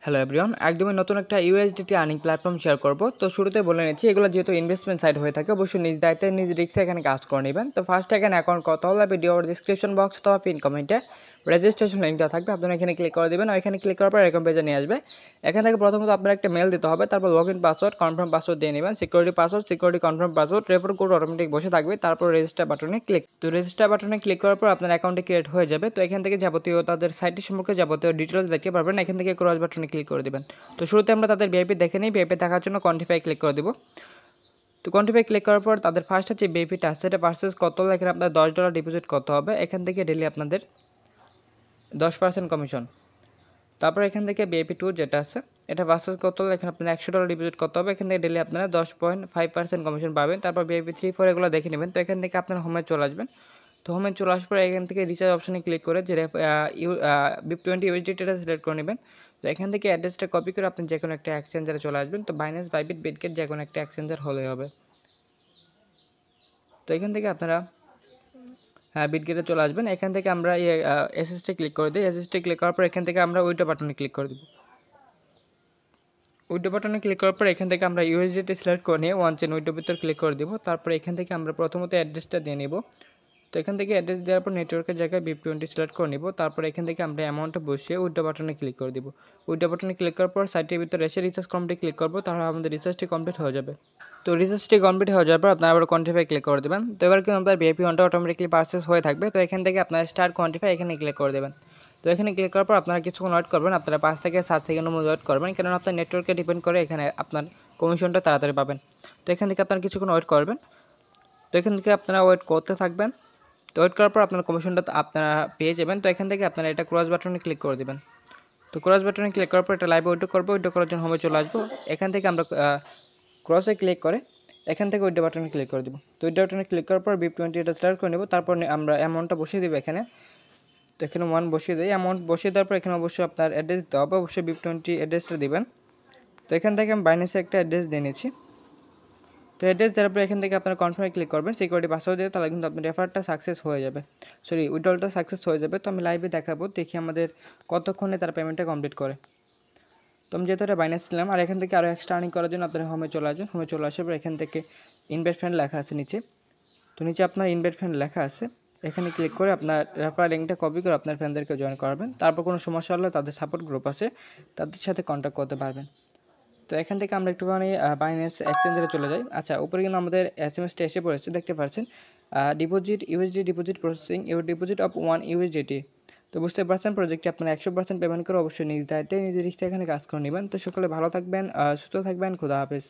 Hello everyone, একদমই নতুন একটা ইউএসডিটি আর্নিং প্ল্যাটফর্ম শেয়ার করব। তো শুরুতে বলে নিচ্ছি, এগুলো যেহেতু ইনভেস্টমেন্ট সাইট হয়ে থাকে, অবশ্যই নিজ দায়িত্বে নিজ রিস্কে এখানে কাজ করে নেবেন। তো ফার্স্ট এখানে অ্যাকাউন্ট করতে হলে ভিডিওর ডিসক্রিপশন বক্স অথবা পিন কমেন্টে রেজিস্ট্রেশন লিঙ্ক দেওয়া থাকবে, আপনারা এখানে ক্লিক করে দেবেন। আর এখানে ক্লিক করার পর এরকম পেজে নিয়ে আসবে। এখান থেকে প্রথমত আপনার একটা মেল দিতে হবে, তারপর log in password, confirm password দিয়ে নেবেন, security confirm password, refer code automatic বসে থাকবে। তারপর রেজিস্টার বাটনে ক্লিক করার পর আপনার অ্যাকাউন্টে ক্রিয়েট হয়ে যাবে। তো এখান থেকে যাবতীয় তাদের সাইটটি সম্পর্কে যাবতীয় ডিটেলস দেখতে পারবেন। এখান থেকে ক্রস বাটনে ক্লিক করে দেবেন। তো শুরুতে আমরা তাদের ভিআইপি দেখে নিই। ভিআইপি দেখার জন্য কোয়ান্টিফাই ক্লিক করে দেবো। তো কোয়ান্টিফাই ক্লিক করার পর তাদের ফার্স্ট যে ভিআইপিটা আছে সেটা পারচেস কত হলে এখানে আপনার $10 ডিপোজিট করতে হবে। এখান থেকে ডেলি আপনাদের 10% কমিশন। তারপর এখান থেকে ভিআইপি 2 যেটা আছে এটা পারচেস করতে হলে এখানে আপনার $100 ডিপোজিট করতে হবে। এখান থেকে ডেলি আপনারা 10.5% কমিশন পাবেন। তারপর ভিআইপি 3, 4 এগুলো দেখে নেবেন। তো এখান থেকে আপনার হোমে চলে আসবেন। তো হোমে চলে আসার পর এখান থেকে রিচার্জ অপশানে ক্লিক করে যে BIP20 USDটা সিলেক্ট করে নেবেন। তো এখান থেকে অ্যাড্রেসটা কপি করে আপনি যে কোনো একটা এক্সচেঞ্জারে চলে আসবেন। তো বাইন্যান্স, বাইবিট, বিটগেট যে কোনো একটা এক্সচেঞ্জার হলেই হবে। তো এখান থেকে আপনারা বিটগেটে চলে আসবেন। এখান থেকে আমরা এসএসটি ক্লিক করে দিই। এসএসটি ক্লিক করার পর এখান থেকে আমরা উইথড্র বাটনে ক্লিক করে দেব। উইথড্র বাটনে ক্লিক করার পর এখান থেকে আমরা ইউএসডিটি সিলেক্ট করে নিয়ে ওয়ান চেন উইথড্র ভিতর ক্লিক করে দেবো। তারপরে এখান থেকে আমরা প্রথমত অ্যাড্রেসটা দিয়ে নেব। তো এখান থেকে অ্যাড্রেস দেওয়ার পর নেটওয়ার্কের জায়গায় BIP20 সিলেক্ট করে নিব। তারপর এখান থেকে আমরা অ্যামাউন্টটা বসিয়ে উইথড্র বাটনে ক্লিক করে দিব। উইথড্র বাটনে ক্লিক করার পর সাইটের ভিতরে এসে রিচার্জ কমপ্লিট ক্লিক করবো, তাহলে আমাদের রিচার্জটি কমপ্লিট হয়ে যাবে। তো রিচার্জটি কমপ্লিট হয়ে যাওয়ার পর আপনারা আবার কোয়ান্টিফাই ক্লিক করে দেবেন। তো এবার কিন্তু আপনার ভিআইপি 1টা অটোমেটিকলি পারচেস হয়ে থাকবে। তো এখান থেকে আপনারা স্টার্ট কোয়ান্টিফাই এখানে ক্লিক করে দেবেন। তো এখানে ক্লিক করার পর আপনারা কিছুক্ষণ ওয়েট করবেন। আপনারা 5 থেকে 7 সেকেন্ডের মধ্যে ওয়েট করবেন, কারণ আপনার নেটওয়ার্কে ডিপেন্ড করে এখানে আপনার কমিশনটা তাড়াতাড়ি পাবেন। তো এখান থেকে আপনারা কিছুক্ষণ ওয়েট করবেন। তো এখান থেকে আপনারা ওয়েট করতে থাকবেন। তো ওয়েট করার পর আপনার কমিশনটা আপনারা পেয়ে যাবেন। তো এখান থেকে আপনারা এটা ক্রস বাটনে ক্লিক করে দেবেন। তো ক্রস বাটনে ক্লিক করার পর এটা লাইভে উইথড্র করবো। উইথড্র করার জন্য হোমে চলে আসবো। এখান থেকে আমরা ক্রসে ক্লিক করে এখান থেকে উইথড্র বাটনে ক্লিক করে দেবো। তো উইথড্র বাটনে ক্লিক করার পর BIP20 এটা সিলেক্ট করে নেব। তারপর আমরা অ্যামাউন্টটা বসিয়ে দেবো এখানে। তো এখানে 1 বসিয়ে দিই। অ্যামাউন্ট বসিয়ে দেওয়ার পর এখানে অবশ্যই আপনার অ্যাড্রেস দিতে হবে, অবশ্যই BIP20 অ্যাড্রেসটা দেবেন। তো এখান থেকে আমি বাইন্যান্সের একটা অ্যাড্রেস দিয়ে নিচ্ছি। তো অ্যাড্রেস দেওয়ার পর এখান থেকে আপনারা কনফার্মে ক্লিক করবেন, সিকিউরিটি পাসওয়ার্ড দিয়ে, তাহলে কিন্তু আপনার রেফারটা সাকসেস হয়ে যাবে, উইথড্রলটা সাকসেস হয়ে যাবে। তো আমি লাইভে দেখাবো, দেখি আমাদের কতক্ষণে তারা পেমেন্টটা কমপ্লিট করে। তো আমি যেহেতু এটা বাইন্যান্স ছিলাম, আর এখান থেকে আরও এক্সট্রা আর্নিং করার জন্য আপনারা হোমে চলে আসবেন। হোমে চলে আসার পর এখান থেকে ইনভাইট ফ্রেন্ড লেখা আছে নিচে। তো নিচে আপনার ইনভাইট ফ্রেন্ড লেখা আছে, এখানে ক্লিক করে আপনার রেফার লিঙ্কটা কপি করে আপনার ফ্রেন্ডদেরকে জয়েন করাবেন। তারপর কোনো সমস্যা হলে তাদের সাপোর্ট গ্রুপ আছে, তাদের সাথে কন্ট্যাক্ট করতে পারবেন। তো এখান থেকে আমরা একটুখানি বাইন্যান্স এক্সচেঞ্জারে চলে যাই। আচ্ছা, উপরে কিন্তু আমাদের এসএমএসটা এসে পড়েছে, দেখতে পাচ্ছেন deposit USD deposit processing your deposit of 1 USDT। তো বুঝতে পারছেন, প্রজেক্টে আপনারা 100% পেমেন্ট করে অবশ্যই নিজ দায়িত্বে নিজের রিস্কে এখানে কাজ করে নেবেন। তো সকলে ভালো থাকবেন, সুস্থ থাকবেন, খোদা হাফেজ।